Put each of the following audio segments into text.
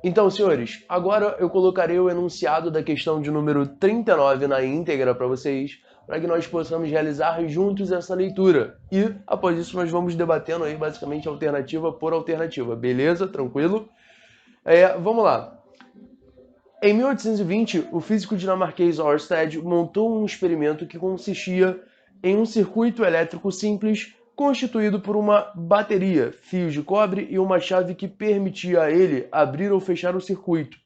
Então, senhores, agora eu colocarei o enunciado da questão de número 39 na íntegra para vocês, para que nós possamos realizar juntos essa leitura. E, após isso, nós vamos debatendo aí basicamente alternativa por alternativa, beleza? Tranquilo? Vamos lá. Em 1820, o físico dinamarquês Ørsted montou um experimento que consistia em um circuito elétrico simples constituído por uma bateria, fios de cobre e uma chave que permitia a ele abrir ou fechar o circuito.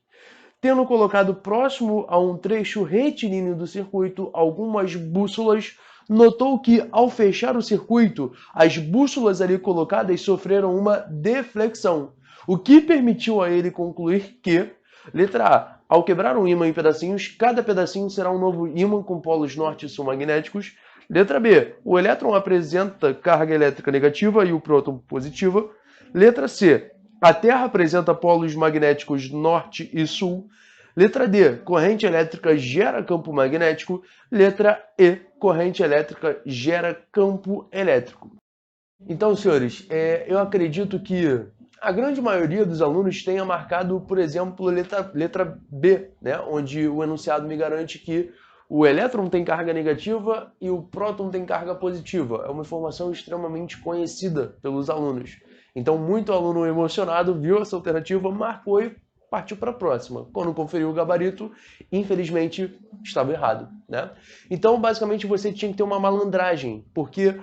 Tendo colocado próximo a um trecho retilíneo do circuito algumas bússolas, notou que, ao fechar o circuito, as bússolas ali colocadas sofreram uma deflexão, o que permitiu a ele concluir que, letra A, ao quebrar um ímã em pedacinhos, cada pedacinho será um novo ímã com polos norte e sul magnéticos. Letra B, o elétron apresenta carga elétrica negativa e o próton positiva. Letra C, a Terra apresenta polos magnéticos norte e sul. Letra D, corrente elétrica gera campo magnético. Letra E, corrente elétrica gera campo elétrico. Então, senhores, eu acredito que a grande maioria dos alunos tenha marcado, por exemplo, letra B, né? Onde o enunciado me garante que o elétron tem carga negativa e o próton tem carga positiva. É uma informação extremamente conhecida pelos alunos. Então, muito aluno emocionado viu essa alternativa, marcou e partiu para a próxima. Quando conferiu o gabarito, infelizmente, estava errado, né? Então, basicamente, você tinha que ter uma malandragem, porque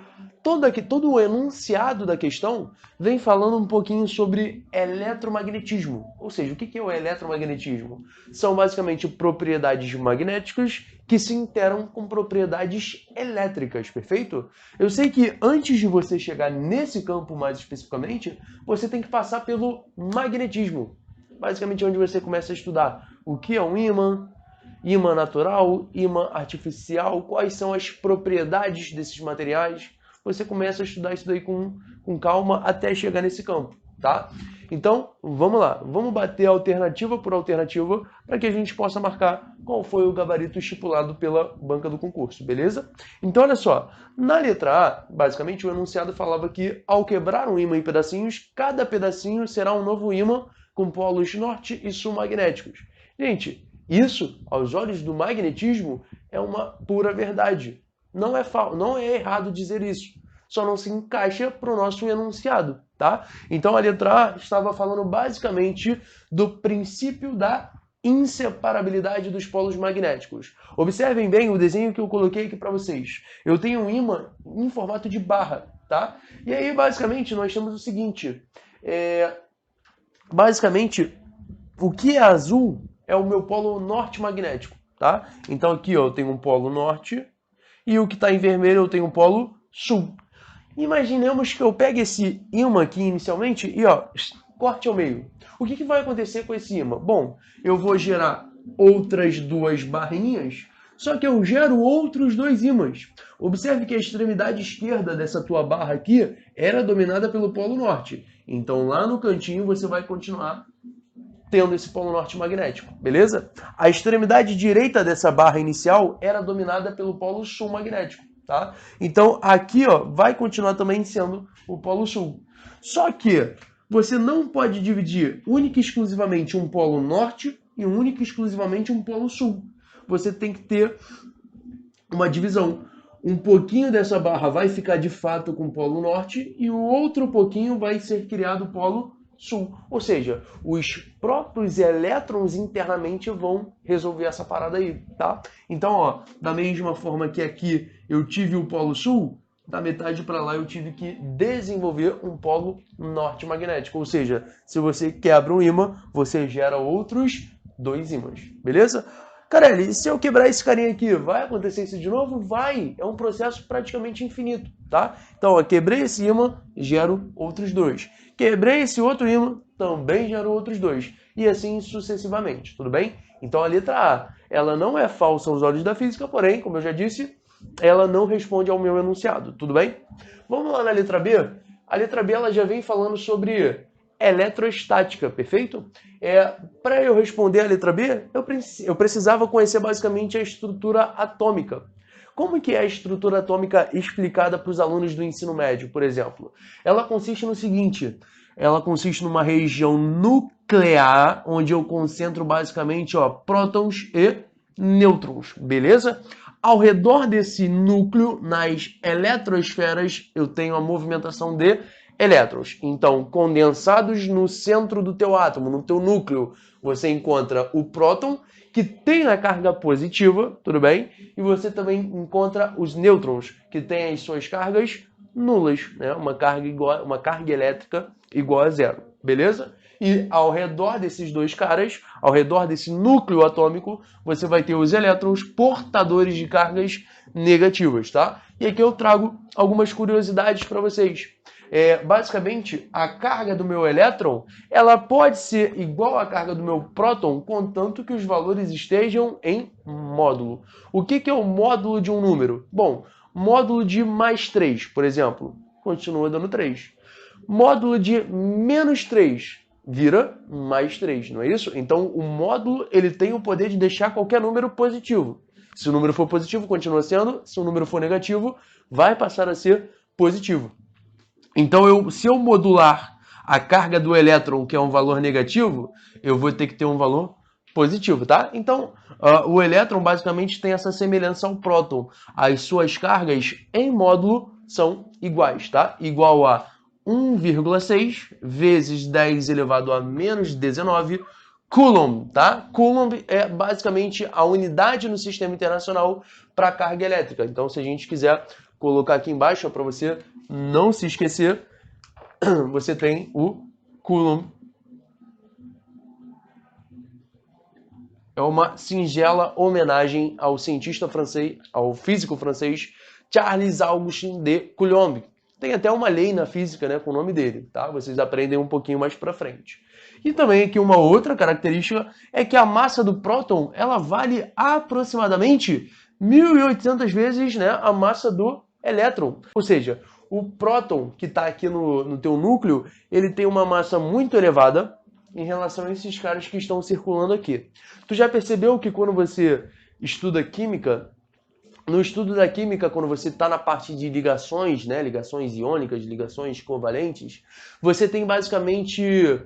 todo o enunciado da questão vem falando um pouquinho sobre eletromagnetismo. Ou seja, o que é o eletromagnetismo? São basicamente propriedades magnéticas que se interam com propriedades elétricas, perfeito? Eu sei que antes de você chegar nesse campo mais especificamente, você tem que passar pelo magnetismo. Basicamente onde você começa a estudar o que é um ímã, ímã natural, ímã artificial, quais são as propriedades desses materiais. Você começa a estudar isso daí com calma até chegar nesse campo, tá? Então, vamos lá. Vamos bater alternativa por alternativa para que a gente possa marcar qual foi o gabarito estipulado pela banca do concurso, beleza? Então, olha só. Na letra A, basicamente, o enunciado falava que ao quebrar um ímã em pedacinhos, cada pedacinho será um novo ímã com polos norte e sul magnéticos. Gente, isso, aos olhos do magnetismo, é uma pura verdade. Não é errado dizer isso. Só não se encaixa para o nosso enunciado, tá? Então a letra A estava falando basicamente do princípio da inseparabilidade dos polos magnéticos. Observem bem o desenho que eu coloquei aqui para vocês. Eu tenho um ímã em formato de barra, tá? E aí, basicamente, nós temos o seguinte. Basicamente, o que é azul é o meu polo norte magnético, tá? Então aqui ó, eu tenho um polo norte e o que está em vermelho eu tenho um polo sul. Imaginemos que eu pegue esse ímã aqui inicialmente e ó, corte ao meio. O que vai acontecer com esse ímã? Bom, eu vou gerar outras duas barrinhas, só que eu gero outros dois ímãs. Observe que a extremidade esquerda dessa tua barra aqui era dominada pelo polo norte. Então lá no cantinho você vai continuar tendo esse polo norte magnético, beleza? A extremidade direita dessa barra inicial era dominada pelo polo sul magnético, tá? Então aqui ó, vai continuar também sendo o polo sul. Só que você não pode dividir única e exclusivamente um polo norte e única e exclusivamente um polo sul. Você tem que ter uma divisão. Um pouquinho dessa barra vai ficar de fato com o polo norte e o outro pouquinho vai ser criado o polo sul. Ou seja, os próprios elétrons internamente vão resolver essa parada aí, tá? Então, ó, da mesma forma que aqui eu tive o polo sul, da metade para lá eu tive que desenvolver um polo norte magnético. Ou seja, se você quebra um ímã, você gera outros dois ímãs, beleza? Carelli, se eu quebrar esse carinha aqui, vai acontecer isso de novo? Vai! É um processo praticamente infinito, tá? Então, ó, quebrei esse ímã, gero outros dois. Quebrei esse outro ímã, também gero outros dois. E assim sucessivamente, tudo bem? Então, a letra A, ela não é falsa aos olhos da física, porém, como eu já disse, ela não responde ao meu enunciado, tudo bem? Vamos lá na letra B? A letra B, ela já vem falando sobre eletrostática, perfeito? Para eu responder a letra B, eu precisava conhecer basicamente a estrutura atômica. Como que é a estrutura atômica explicada para os alunos do ensino médio, por exemplo? Ela consiste no seguinte, ela consiste numa região nuclear, onde eu concentro basicamente, ó, prótons e nêutrons, beleza? Ao redor desse núcleo, nas eletrosferas, eu tenho a movimentação de elétrons. Então, condensados no centro do teu átomo, no teu núcleo, você encontra o próton, que tem a carga positiva, tudo bem? E você também encontra os nêutrons, que têm as suas cargas nulas, né? Uma carga elétrica igual a zero, beleza? E ao redor desses dois caras, ao redor desse núcleo atômico, você vai ter os elétrons portadores de cargas negativas, tá? E aqui eu trago algumas curiosidades para vocês. Basicamente, a carga do meu elétron, ela pode ser igual à carga do meu próton, contanto que os valores estejam em módulo. O que é o módulo de um número? Bom, módulo de mais 3, por exemplo, continua dando 3. Módulo de menos 3 vira mais 3, não é isso? Então, o módulo ele tem o poder de deixar qualquer número positivo. Se o número for positivo, continua sendo. Se o número for negativo, vai passar a ser positivo. Então, se eu modular a carga do elétron, que é um valor negativo, eu vou ter que ter um valor positivo, tá? Então, o elétron basicamente tem essa semelhança ao próton. As suas cargas em módulo são iguais, tá? Igual a 1,6 vezes 10 elevado a menos 19 Coulomb, tá? Coulomb é basicamente a unidade no sistema internacional para carga elétrica. Então, se a gente quiser colocar aqui embaixo para você não se esquecer, você tem o Coulomb. É uma singela homenagem ao cientista francês, ao físico francês Charles Augustin de Coulomb. Tem até uma lei na física, né, com o nome dele, tá? Vocês aprendem um pouquinho mais para frente. E também aqui uma outra característica é que a massa do próton, ela vale aproximadamente 1.800 vezes, né, a massa do elétron. Ou seja, o próton que está aqui no teu núcleo, ele tem uma massa muito elevada em relação a esses caras que estão circulando aqui. Tu já percebeu que quando você estuda química, no estudo da química, quando você está na parte de ligações, né, ligações iônicas, ligações covalentes, você tem basicamente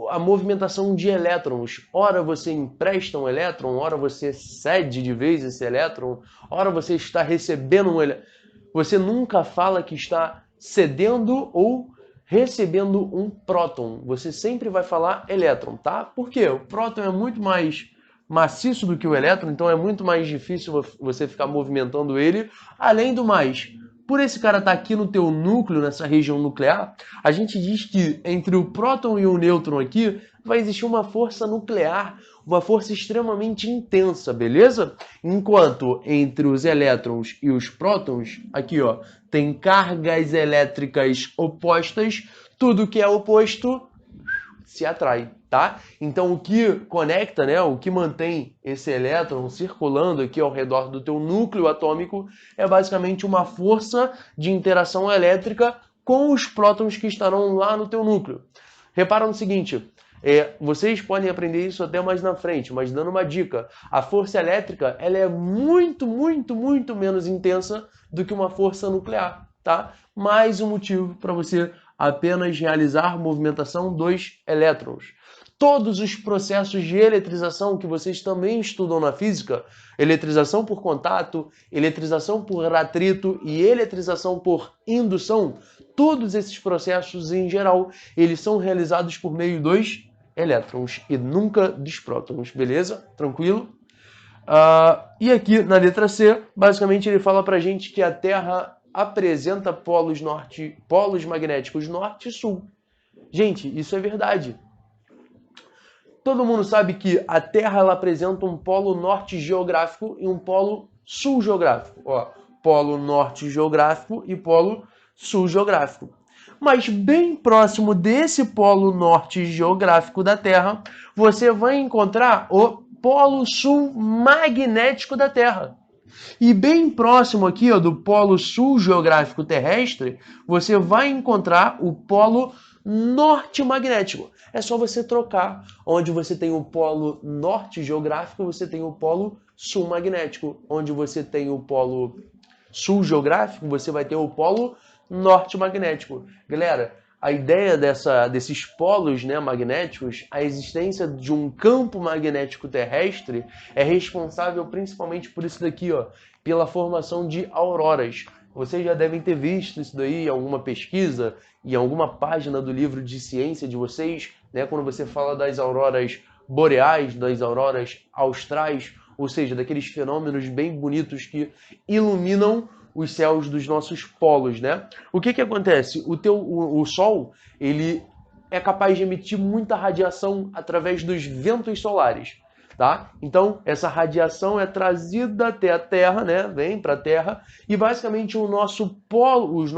a movimentação de elétrons. Ora você empresta um elétron, ora você cede de vez esse elétron, ora você está recebendo um elétron. Você nunca fala que está cedendo ou recebendo um próton. Você sempre vai falar elétron, tá? Por quê? O próton é muito mais maciço do que o elétron, então é muito mais difícil você ficar movimentando ele. Além do mais, por esse cara estar aqui no teu núcleo, nessa região nuclear, a gente diz que entre o próton e o nêutron aqui vai existir uma força nuclear, uma força extremamente intensa, beleza? Enquanto entre os elétrons e os prótons, aqui ó, tem cargas elétricas opostas, tudo que é oposto se atrai, tá? Então o que conecta, né, o que mantém esse elétron circulando aqui ao redor do teu núcleo atômico é basicamente uma força de interação elétrica com os prótons que estarão lá no teu núcleo. Repara no seguinte, vocês podem aprender isso até mais na frente, mas dando uma dica, a força elétrica ela é muito, muito, muito menos intensa do que uma força nuclear, tá? Mais um motivo para você apenas realizar movimentação dos elétrons. Todos os processos de eletrização que vocês também estudam na física, eletrização por contato, eletrização por atrito e eletrização por indução, todos esses processos em geral, eles são realizados por meio dos elétrons e nunca dos prótons, beleza? Tranquilo? E aqui na letra C, basicamente ele fala pra gente que a Terra apresenta polos magnéticos norte e sul. Gente, isso é verdade. Todo mundo sabe que a Terra ela apresenta um polo norte geográfico e um polo sul geográfico. Ó, polo norte geográfico e polo sul geográfico. Mas bem próximo desse polo norte geográfico da Terra, você vai encontrar o polo sul magnético da Terra. E bem próximo aqui ó, do polo sul geográfico terrestre, você vai encontrar o polo norte magnético. É só você trocar. Onde você tem o polo norte geográfico, você tem o polo sul magnético. Onde você tem o polo sul geográfico, você vai ter o polo norte magnético. Galera, a ideia desses polos, né, magnéticos, a existência de um campo magnético terrestre é responsável principalmente por isso daqui, ó, pela formação de auroras. Vocês já devem ter visto isso daí em alguma pesquisa, em alguma página do livro de ciência de vocês, né, quando você fala das auroras boreais, das auroras austrais, ou seja, daqueles fenômenos bem bonitos que iluminam os céus dos nossos polos, né? O que acontece? O Sol, ele é capaz de emitir muita radiação através dos ventos solares, tá? Então, essa radiação é trazida até a Terra, né? Vem para a Terra e basicamente os nossos polos,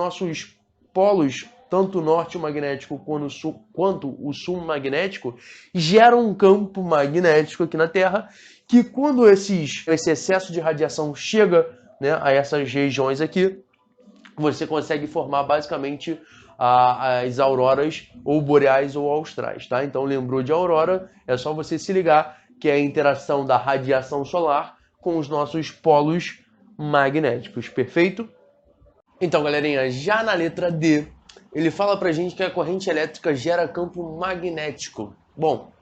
tanto o norte magnético quanto o sul magnético, geram um campo magnético aqui na Terra que quando esse excesso de radiação chega, né, a essas regiões aqui, você consegue formar basicamente as auroras ou boreais ou austrais, tá? Então lembrou de aurora, é só você se ligar que é a interação da radiação solar com os nossos polos magnéticos, perfeito? Então, galerinha, já na letra D, ele fala pra gente que a corrente elétrica gera campo magnético. Bom,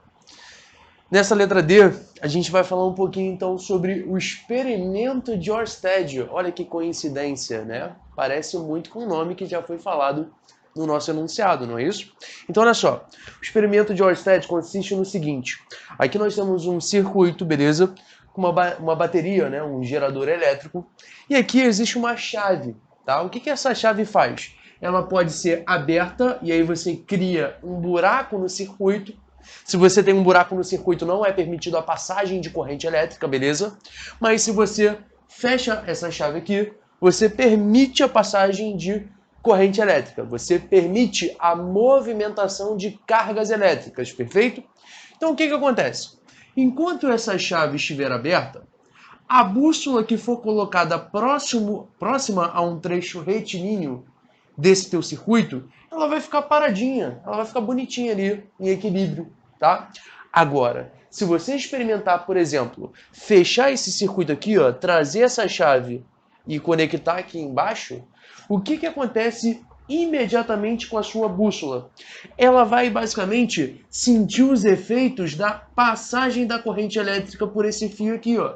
nessa letra D, a gente vai falar um pouquinho então sobre o experimento de Ørsted. Olha que coincidência, né? Parece muito com o nome que já foi falado no nosso enunciado, não é isso? Então, olha só. O experimento de Ørsted consiste no seguinte. Aqui nós temos um circuito, beleza? Com uma bateria, né? Um gerador elétrico. E aqui existe uma chave, tá? O que essa chave faz? Ela pode ser aberta e aí você cria um buraco no circuito. Se você tem um buraco no circuito, não é permitido a passagem de corrente elétrica, beleza? Mas se você fecha essa chave aqui, você permite a passagem de corrente elétrica. Você permite a movimentação de cargas elétricas, perfeito? Então o que acontece? Enquanto essa chave estiver aberta, a bússola que for colocada próxima a um trecho retilíneo desse teu circuito, ela vai ficar paradinha, ela vai ficar bonitinha ali, em equilíbrio, tá? Agora, se você experimentar, por exemplo, fechar esse circuito aqui, ó, trazer essa chave e conectar aqui embaixo, o que acontece imediatamente com a sua bússola? Ela vai basicamente sentir os efeitos da passagem da corrente elétrica por esse fio aqui, ó.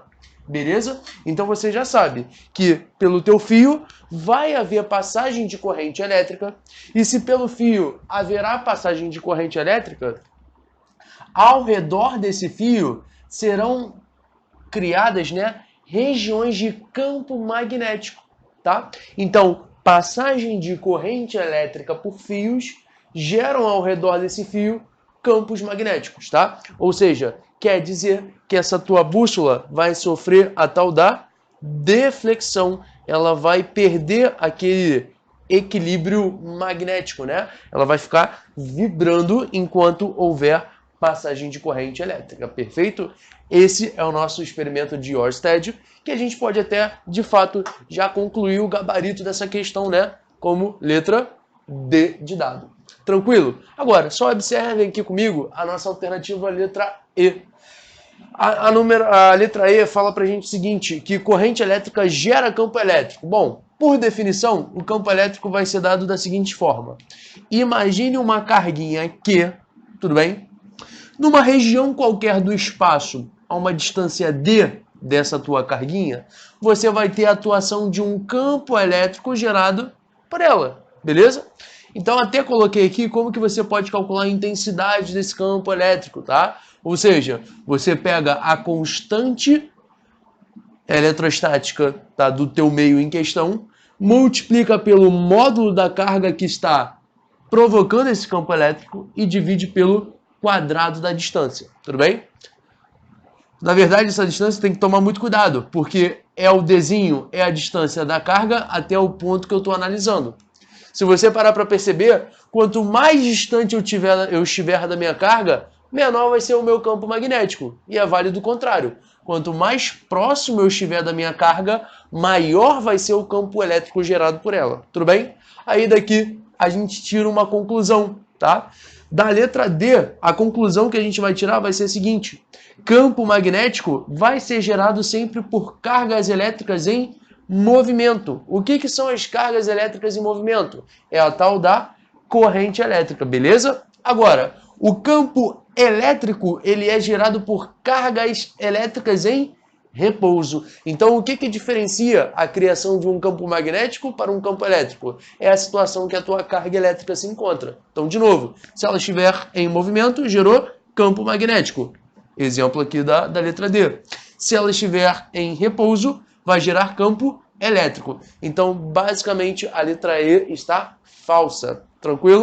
Beleza? Então você já sabe que pelo teu fio vai haver passagem de corrente elétrica e se pelo fio haverá passagem de corrente elétrica, ao redor desse fio serão criadas, né, regiões de campo magnético, tá? Então, passagem de corrente elétrica por fios geram ao redor desse fio campos magnéticos, tá? Ou seja, quer dizer que essa tua bússola vai sofrer a tal da deflexão. Ela vai perder aquele equilíbrio magnético, né? Ela vai ficar vibrando enquanto houver passagem de corrente elétrica, perfeito? Esse é o nosso experimento de Ørsted, que a gente pode até, de fato, já concluir o gabarito dessa questão, né? Como letra D de dado. Tranquilo? Agora, só observem aqui comigo a nossa alternativa letra E. A letra E fala pra gente o seguinte, que corrente elétrica gera campo elétrico. Bom, por definição, o campo elétrico vai ser dado da seguinte forma. Imagine uma carguinha Q, tudo bem? Numa região qualquer do espaço, a uma distância D dessa tua carguinha, você vai ter a atuação de um campo elétrico gerado por ela, beleza? Então até coloquei aqui como que você pode calcular a intensidade desse campo elétrico, tá? Ou seja, você pega a constante eletrostática, tá, do teu meio em questão, multiplica pelo módulo da carga que está provocando esse campo elétrico e divide pelo quadrado da distância, tudo bem? Na verdade, essa distância tem que tomar muito cuidado, porque é o Dzinho, é a distância da carga até o ponto que eu estou analisando. Se você parar para perceber, quanto mais distante eu estiver da minha carga, menor vai ser o meu campo magnético. E é válido o contrário. Quanto mais próximo eu estiver da minha carga, maior vai ser o campo elétrico gerado por ela. Tudo bem? Aí daqui a gente tira uma conclusão, tá? Da letra D, a conclusão que a gente vai tirar vai ser a seguinte. Campo magnético vai ser gerado sempre por cargas elétricas em movimento. O que são as cargas elétricas em movimento? É a tal da corrente elétrica, beleza? Agora, o campo elétrico, ele é gerado por cargas elétricas em repouso. Então, o que diferencia a criação de um campo magnético para um campo elétrico? É a situação que a tua carga elétrica se encontra. Então, de novo, se ela estiver em movimento, gerou campo magnético. Exemplo aqui da letra D. Se ela estiver em repouso, vai gerar campo elétrico. Então, basicamente, a letra E está falsa. Tranquilo?